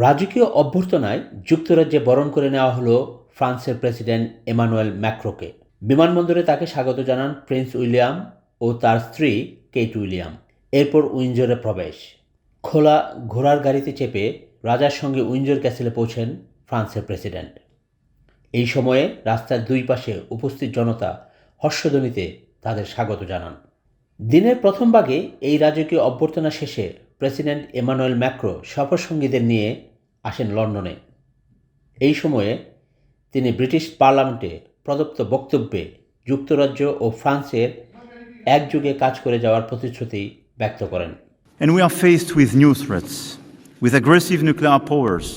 রাজকীয় অভ্যর্থনায় যুক্তরাজ্যে বরণ করে নেওয়া হলো ফ্রান্সের প্রেসিডেন্ট এমানুয়েল ম্যাক্রোকে। বিমানবন্দরে তাকে স্বাগত জানান প্রিন্স উইলিয়াম ও তার স্ত্রী কেট উইলিয়াম। এরপর উইন্ডজরে প্রবেশ। খোলা ঘোড়ার গাড়িতে চেপে রাজার সঙ্গে উইন্ডজর ক্যাসেলে পৌঁছেন ফ্রান্সের প্রেসিডেন্ট। এই সময়ে রাস্তার দুই পাশে উপস্থিত জনতা হর্ষধ্বনিতে তাদের স্বাগত জানান। দিনের প্রথম ভাগে এই রাজকীয় অভ্যর্থনা শেষে প্রেসিডেন্ট এমানুয়েল ম্যাক্রো সফরসঙ্গীদের নিয়ে আসেন লন্ডনে। এই সময়ে তিনি ব্রিটিশ পার্লামেন্টে প্রদত্ত বক্তব্যে যুক্তরাজ্য ও ফ্রান্সের একযোগে কাজ করে যাওয়ার প্রতিশ্রুতি ব্যক্ত করেন। And we are faced with new threats, with aggressive nuclear powers,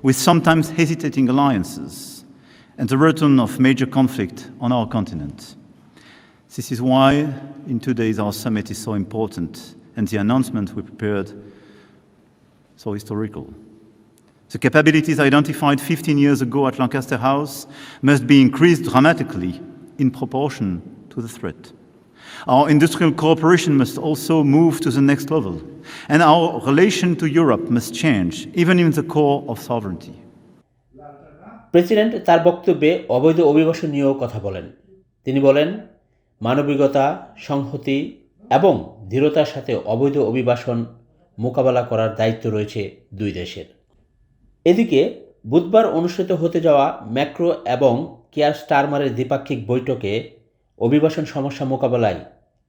with sometimes hesitating alliances, and the return of major conflict on our continent. This is why in 2 days our summit is so important and the announcement we prepared so historical. The capabilities identified 15 years ago at Lancaster House must be increased dramatically in proportion to the threat. Our industrial cooperation must also move to the next level, and our relation to Europe must change, even in the core of sovereignty. President তার বক্তব্যে অবৈধ অভিবাসন নিয়েও কথা বলেন। তিনি বলেন, মানবিকতা, সংহতি এবং দৃঢ়তার সাথে অবৈধ অভিবাসন মোকাবেলা করার দায়িত্ব রয়েছে দুই দেশের। এদিকে বুধবার অনুষ্ঠিত হতে যাওয়া ম্যাক্রো এবং কিয়ার স্টারমারের দ্বিপাক্ষিক বৈঠকে অভিবাসন সমস্যা মোকাবেলায়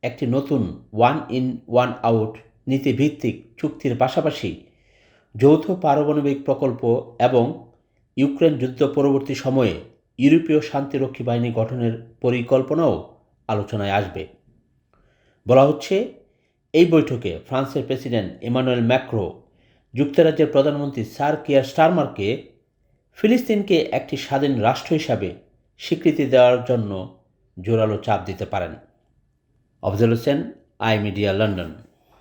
একটি নতুন ওয়ান ইন ওয়ান আউট নীতিভিত্তিক চুক্তির পাশাপাশি যৌথ পারমাণবিক প্রকল্প এবং ইউক্রেন যুদ্ধ পরবর্তী সময়ে ইউরোপীয় শান্তিরক্ষী বাহিনী গঠনের পরিকল্পনাও আলোচনায় আসবে। বলা হচ্ছে, এই বৈঠকে ফ্রান্সের প্রেসিডেন্ট এমানুয়েল ম্যাক্রো যুক্তরাজ্যের প্রধানমন্ত্রী স্যার কিয়ার স্টারমারকে ফিলিস্তিনকে একটি স্বাধীন রাষ্ট্র হিসাবে স্বীকৃতি দেওয়ার জন্য জোরালো চাপ দিতে পারেন। Afzal Hossain, I media, London.